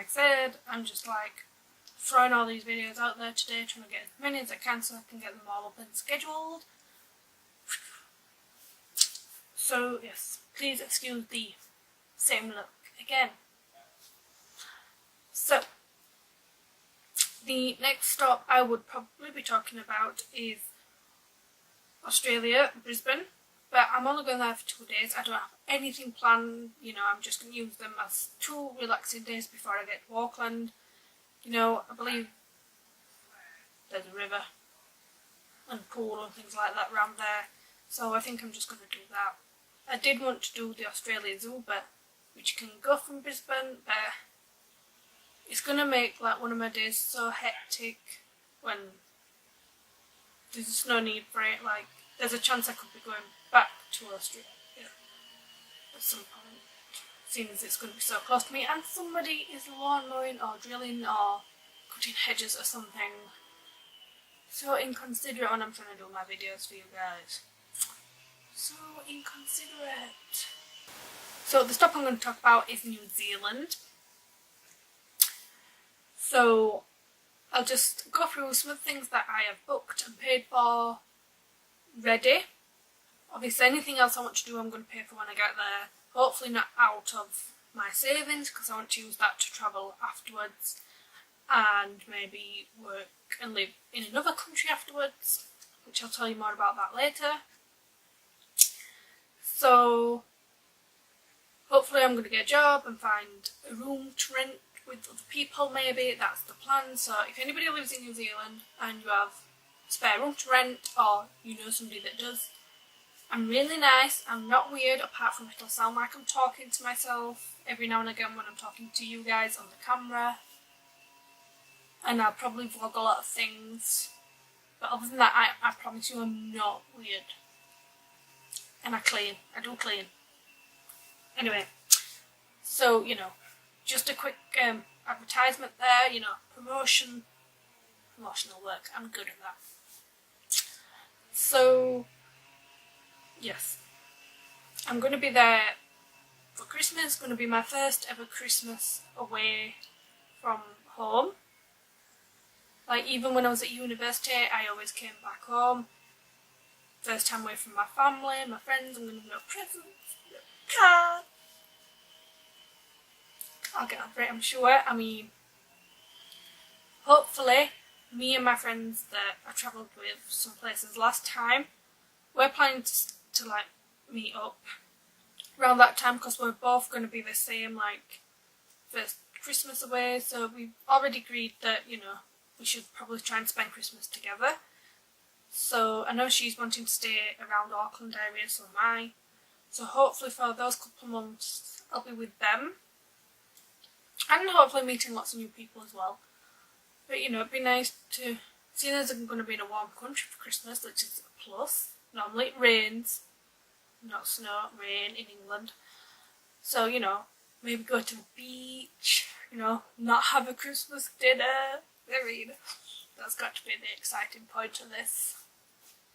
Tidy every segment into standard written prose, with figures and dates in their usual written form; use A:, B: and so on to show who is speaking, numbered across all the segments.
A: I said, I'm just like throwing all these videos out there today, trying to get as many as I can so I can get them all up and scheduled. So yes, please excuse the same look again. So the next stop I would probably be talking about is Australia, Brisbane, but I'm only going there for 2 days. I don't have anything planned, you know, I'm just going to use them as 2 relaxing days before I get to Auckland. You know, I believe there's a river and pool and things like that around there, so I think I'm just going to do that. I did want to do the Australia Zoo, which can go from Brisbane, but it's going to make like one of my days so hectic when there's just no need for it. Like, there's a chance I could be going back to Australia at some point, seeing as it's going to be so close to me and somebody is lawn mowing or drilling or cutting hedges or something. So inconsiderate when I'm trying to do my videos for you guys. So inconsiderate. So the stop I'm going to talk about is New Zealand. So I'll just go through some of the things that I have booked and paid for ready. Obviously anything else I want to do I'm going to pay for when I get there. Hopefully not out of my savings, because I want to use that to travel afterwards and maybe work and live in another country afterwards, which I'll tell you more about that later. So hopefully I'm going to get a job and find a room to rent with other people, maybe. That's the plan. So if anybody lives in New Zealand and you have spare room to rent, or you know somebody that does, I'm really nice, I'm not weird, apart from it'll sound like I'm talking to myself every now and again when I'm talking to you guys on the camera. And I'll probably vlog a lot of things, but other than that I promise you I'm not weird. And I do clean. Anyway, so, you know, just a quick advertisement there, you know, promotional work, I'm good at that. So, yes, I'm going to be there for Christmas. It's going to be my first ever Christmas away from home. Like, even when I was at university, I always came back home. First time away from my family, my friends. I'm going to have no presents, no card. I'll get over it, I'm sure. I mean, hopefully, me and my friends that I travelled with some places last time, we're planning to like meet up around that time, because we're both going to be the same, like, first Christmas away. So we've already agreed that, you know, we should probably try and spend Christmas together. So I know she's wanting to stay around Auckland area, so am I. So hopefully for those couple of months I'll be with them. And hopefully meeting lots of new people as well. But, you know, it'd be nice to, seeing as I'm going to be in a warm country for Christmas, which is a plus. Normally it rains, not snow, rain in England. So, you know, maybe go to the beach, you know, not have a Christmas dinner. I mean, that's got to be the exciting point of this.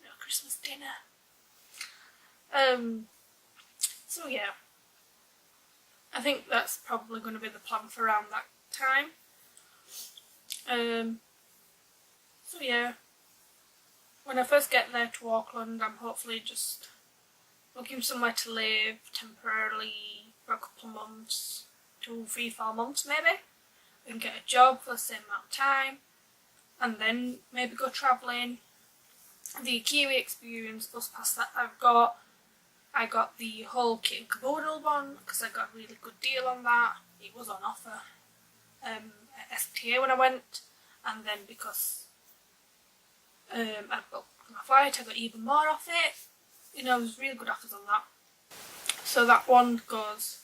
A: You know, Christmas dinner. So yeah. I think that's probably going to be the plan for around that time. So yeah, when I first get there to Auckland, I'm hopefully just looking for somewhere to live temporarily for a couple of months, 2, 3, 4 months maybe, and get a job for the same amount of time, and then maybe go travelling. The Kiwi experience bus pass that I got the whole kit and caboodle one because I got a really good deal on that. It was on offer at STA when I went, and then because I booked my flight I got even more off it. You know, there's really good offers on that. So that one goes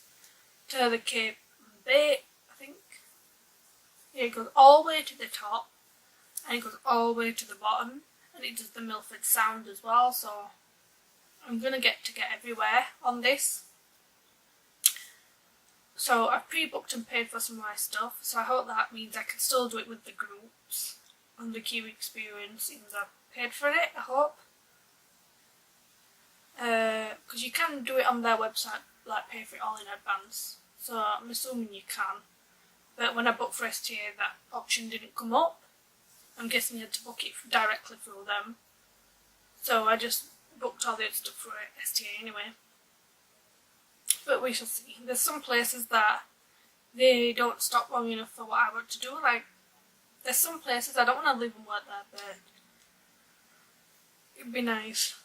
A: to the Cape Bay, I think. Yeah, it goes all the way to the top and it goes all the way to the bottom, and it does the Milford Sound as well, so I'm going to get everywhere on this. So I've pre-booked and paid for some of my stuff, so I hope that means I can still do it with the groups on the Kiwi experience, since I've paid for it, I hope. Because you can do it on their website, like pay for it all in advance, so I'm assuming you can. but when I booked for STA that option didn't come up. I'm guessing you had to book it directly through them. So I just booked all the other stuff for STA anyway. But we shall see. There's some places that they don't stop long enough for what I want to do. Like, there's some places I don't want to live and work there, but it'd be nice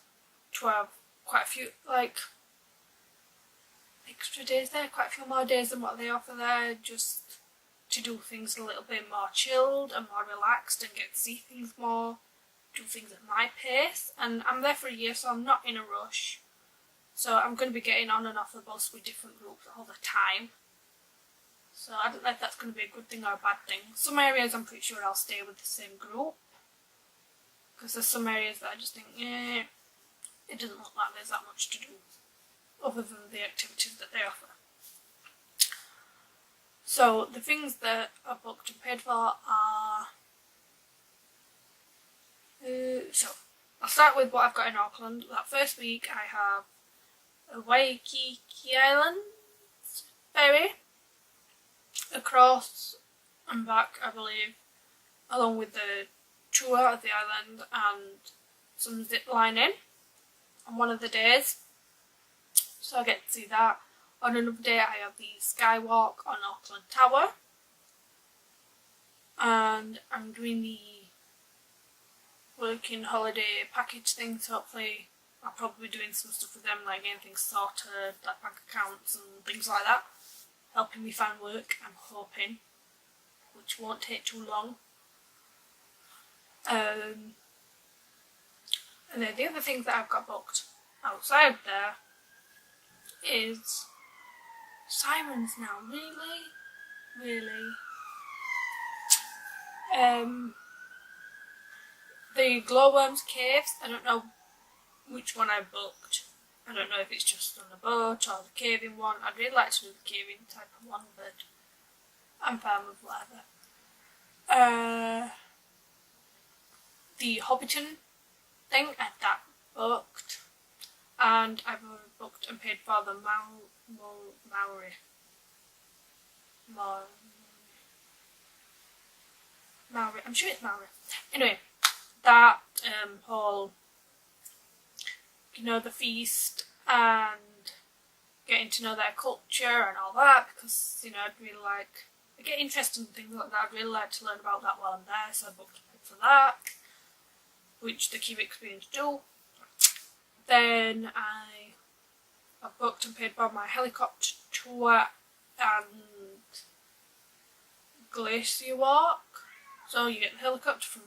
A: to have quite a few, like, extra days there, quite a few more days than what they offer there, just to do things a little bit more chilled and more relaxed and get to see things more, do things at my pace. And I'm there for a year, so I'm not in a rush. So I'm going to be getting on and off the bus with different groups all the time. So I don't know if that's going to be a good thing or a bad thing. Some areas I'm pretty sure I'll stay with the same group, because there's some areas that I just think, it doesn't look like there's that much to do other than the activities that they offer. So the things that are booked and paid for are, so I'll start with what I've got in Auckland. That first week I have a Waikiki Island ferry across and back, I believe, along with the tour of the island and some zip lining on one of the days. So I get to see that. On another day I have the skywalk on Auckland Tower, and I'm doing the working holiday package thing, so hopefully I'll probably be doing some stuff with them, like getting things sorted, like bank accounts and things like that, helping me find work, I'm hoping, which won't take too long. And then the other things that I've got booked outside there is sirens now, really. The Glowworms Caves, I don't know which one I booked. I don't know if it's just on the boat or the caving one. I'd really like to do the caving type of one, but I'm fine with whatever. The Hobbiton thing, I had that booked. And I've booked and paid for the Maori. I'm sure it's Maori. Anyway, that whole, the feast and getting to know their culture and all that, because, I'd really like, I get interested in things like that. I'd really like to learn about that while I'm there, so I booked a for that, which the Kiwi Experience do. Then I've booked and paid for my helicopter tour and glacier walk. So you get the helicopter from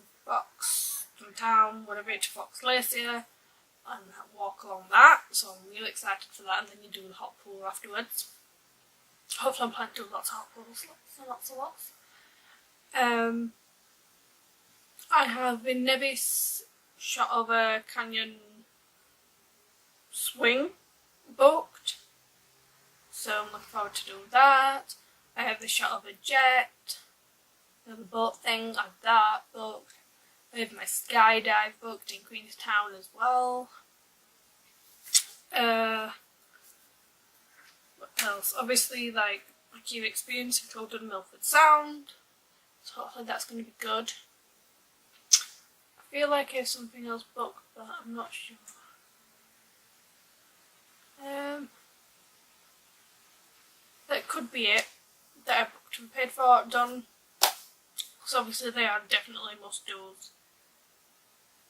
A: town, whatever, to Fox Glacier, and walk along that. So I'm really excited for that. And then you do the hot pool afterwards. Hopefully I'm planning to do lots of hot pools, lots and lots. I have in Nevis shot over Canyon swing booked, so I'm looking forward to doing that. I have the shot of a jet, the boat thing, I have that booked. I have my skydive booked in Queenstown as well. What else? Obviously, like my Kiwi Experience in Golden Milford Sound, so hopefully that's going to be good. I feel like I have something else booked, but I'm not sure. That could be it, that I booked and paid for, done, because obviously they are definitely must-dos.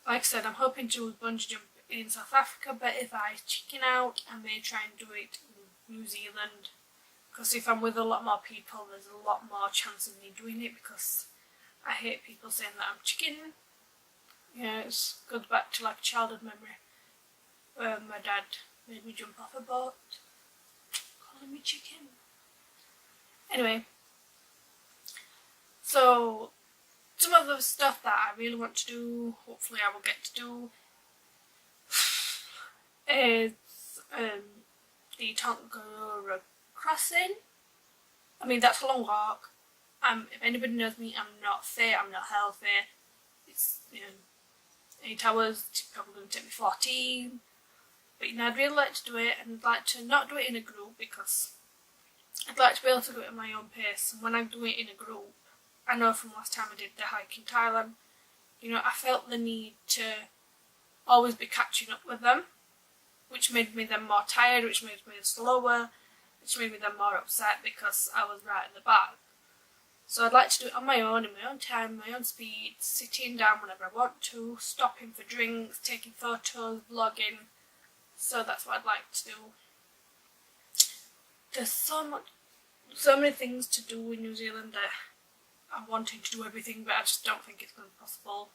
A: Like I said, I'm hoping to do bungee jump in South Africa, but if I chicken out, I may try and do it in New Zealand, because if I'm with a lot more people, there's a lot more chance of me doing it, because I hate people saying that I'm chicken. It goes back to like a childhood memory, where my dad made me jump off a boat, calling me chicken. Anyway, so some of the stuff that I really want to do, hopefully I will get to do, is the Tongariro crossing. I mean, that's a long walk. If anybody knows me, I'm not fit, I'm not healthy. It's 8 hours, it's probably going to take me 14. But I'd really like to do it, and I'd like to not do it in a group, because I'd like to be able to do it at my own pace, and when I do it in a group, I know from last time I did the hike in Thailand, you know, I felt the need to always be catching up with them, which made me then more tired, which made me slower, which made me then more upset because I was right at the back. So I'd like to do it on my own, in my own time, my own speed, sitting down whenever I want to, stopping for drinks, taking photos, vlogging. So that's what I'd like to do. There's so many things to do in New Zealand. I'm wanting to do everything, but I just don't think it's going to be possible.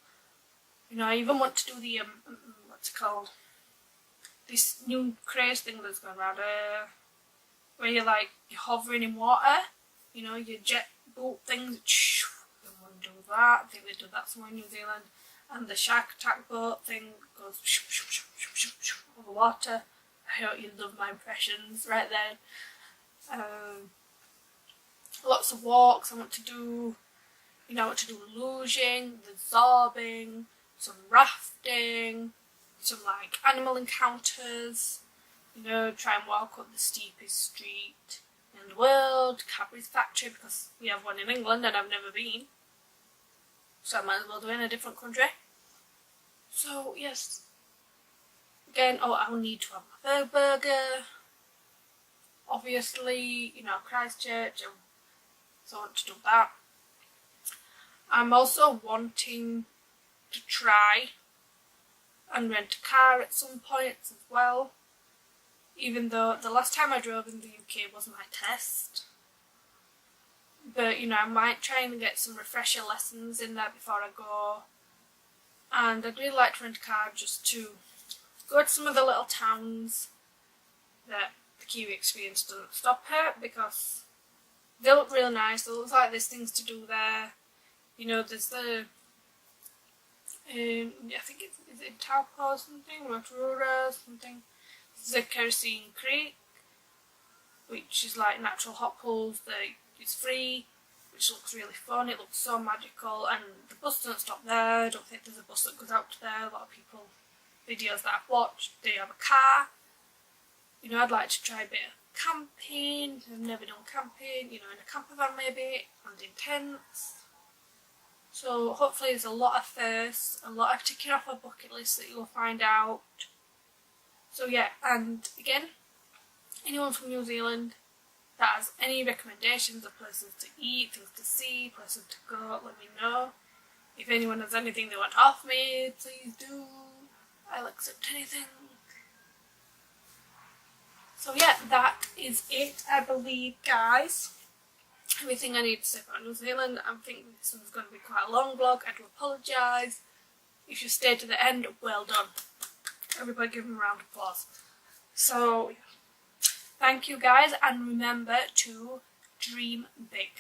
A: You know, I even want to do the what's it called? This new craze thing that's going around, where you're hovering in water. You know, your jet boat things. I want to do that. I think they do that somewhere in New Zealand. And the shark attack boat thing goes over water. I hope you love my impressions right then. Lots of walks I want to do. You know, I want to do luging, the zorbing, some rafting, some animal encounters. You know, try and walk up the steepest street in the world, Cadbury's factory, because we have one in England and I've never been. So I might as well do it in a different country. So yes. Again, I'll need to have my burger. Obviously, you know, Christchurch, so I want to do that. I'm also wanting to try and rent a car at some point as well. Even though the last time I drove in the UK was my test. But, you know, I might try and get some refresher lessons in there before I go. And I'd really like to rent a car just to go to some of the little towns that the Kiwi experience doesn't stop at, because they look really nice. They look like there's things to do there. You know, there's the, I think is it Taupo or something, Rotorua or something. There's a Kerosene Creek, which is like natural hot pools that is free, which looks really fun. It looks so magical, and the bus doesn't stop there. I don't think there's a bus that goes out to there. A lot of people, videos that I've watched, they have a car. You know, I'd like to try a bit of camping. I've never done camping, you know, in a camper van maybe, and in tents. So hopefully there's a lot of firsts, a lot of ticking off a bucket list that you'll find out. So yeah, and again, anyone from New Zealand that has any recommendations of places to eat, things to see, places to go, let me know. If anyone has anything they want to offer me, please do. I'll accept anything. So yeah, that is it, I believe, guys. Everything I need to say about New Zealand. I'm thinking this one's going to be quite a long vlog. I do apologise. If you stayed to the end, well done. Everybody give them a round of applause. So, yeah. Thank you guys, and remember to dream big.